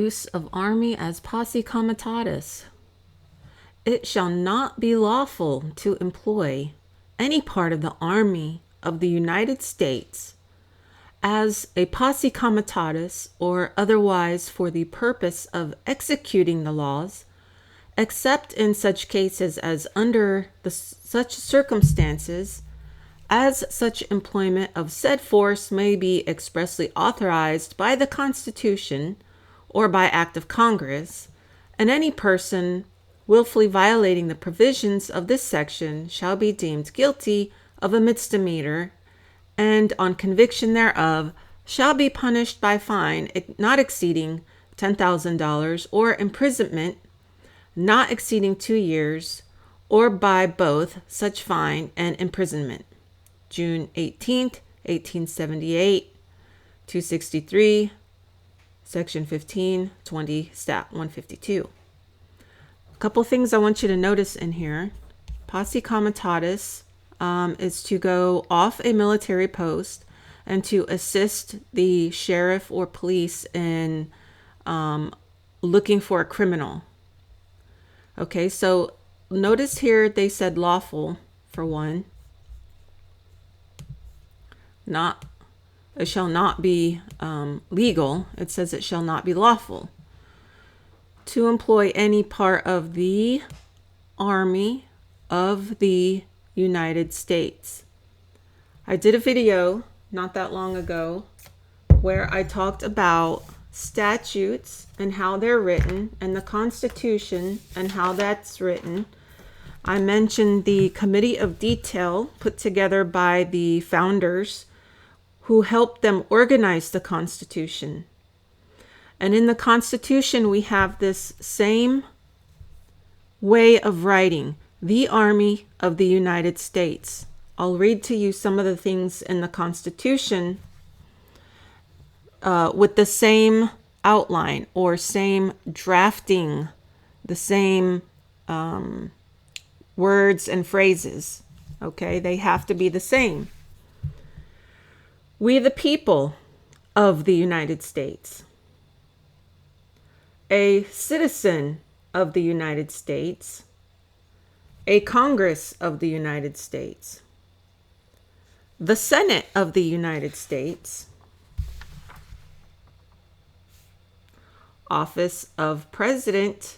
Use of army as Posse Comitatus. It shall not be lawful to employ any part of the army of the United States as a Posse Comitatus or otherwise for the purpose of executing the laws, except in such cases as under such circumstances as such employment of said force may be expressly authorized by the Constitution or by act of Congress, and any person willfully violating the provisions of this section shall be deemed guilty of a misdemeanor, and on conviction thereof shall be punished by fine not exceeding $10,000 or imprisonment not exceeding 2 years, or by both such fine and imprisonment. June 18th, 1878, 263, Section 15, 20, Stat 152. A couple things I want you to notice in here. Posse Comitatus is to go off a military post and to assist the sheriff or police in looking for a criminal. Okay, so notice here they said lawful for one. It shall not be legal. It says it shall not be lawful to employ any part of the army of the United States. I did a video not that long ago where I talked about statutes and how they're written and the Constitution and how that's written. I mentioned the Committee of Detail put together by the founders who helped them organize the Constitution. And in the Constitution, we have this same way of writing, the Army of the United States. I'll read to you some of the things in the Constitution with the same outline or same drafting, the same words and phrases. Okay, they have to be the same. We the people of the United States. A citizen of the United States. A Congress of the United States. The Senate of the United States. Office of President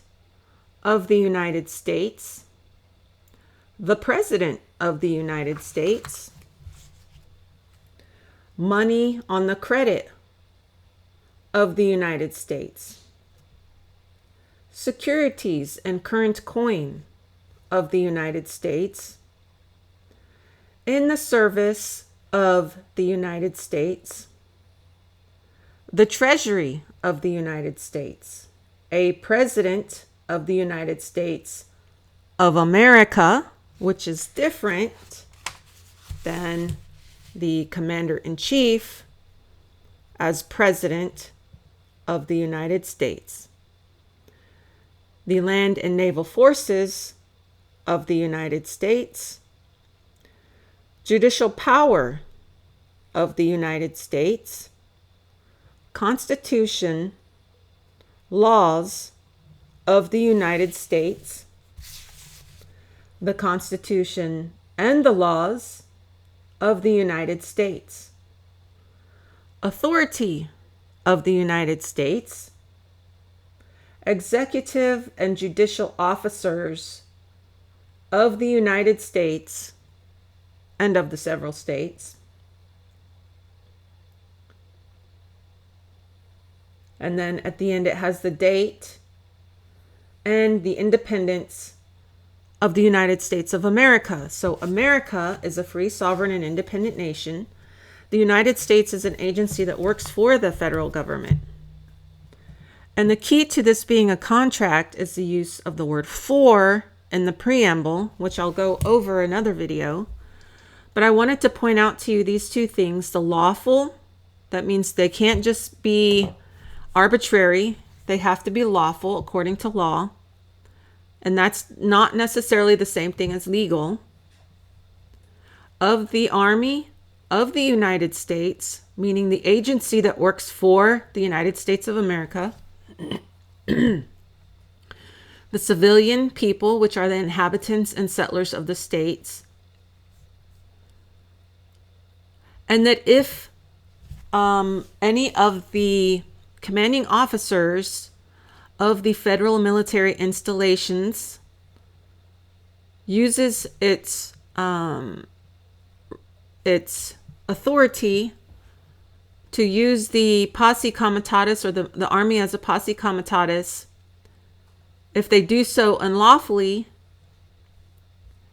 of the United States. The President of the United States. Money on the credit of the United States. Securities and current coin of the United States. In the service of the United States. The Treasury of the United States. A President of the United States of America, which is different than the Commander-in-Chief as President of the United States. The Land and Naval Forces of the United States. Judicial power of the United States. Constitution, laws of the United States. The Constitution and the laws of the United States. Authority of the United States. Executive and judicial officers of the United States and of the several states. And then at the end it has the date and the independence of the United States of America. So America is a free, sovereign, and independent nation. The United States is an agency that works for the federal government. And the key to this being a contract is the use of the word for in the preamble, which I'll go over another video. But I wanted to point out to you these two things. The lawful, that means they can't just be arbitrary. They have to be lawful according to law. And that's not necessarily the same thing as legal. Of the Army of the United States, meaning the agency that works for the United States of America. The civilian people, which are the inhabitants and settlers of the states. And that if any of the commanding officers of the federal military installations uses its authority to use the Posse Comitatus, or the army as a Posse Comitatus, if they do so unlawfully,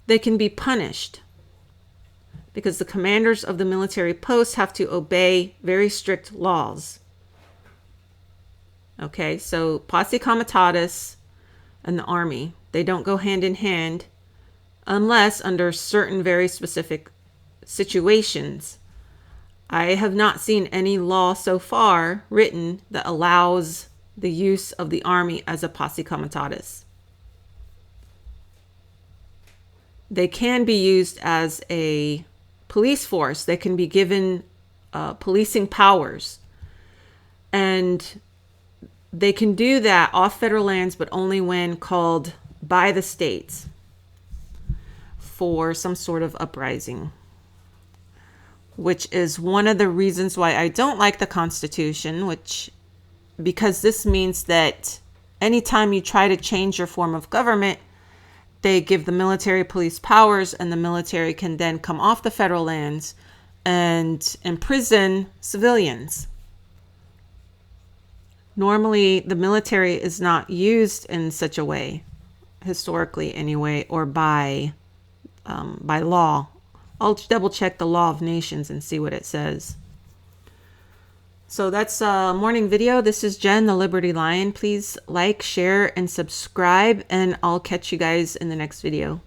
they can be punished, because the commanders of the military posts have to obey very strict laws. Okay, so Posse Comitatus and the army, they don't go hand in hand unless under certain very specific situations. I have not seen any law so far written that allows the use of the army as a Posse Comitatus. They can be used as a police force. They can be given policing powers. And they can do that off federal lands, but only when called by the states for some sort of uprising, which is one of the reasons why I don't like the Constitution, because this means that anytime you try to change your form of government, they give the military police powers, and the military can then come off the federal lands and imprison civilians. Normally, the military is not used in such a way, historically anyway, or by law. I'll double check the Law of Nations and see what it says. So that's a morning video. This is Jen, the Liberty Lion. Please like, share, and subscribe, and I'll catch you guys in the next video.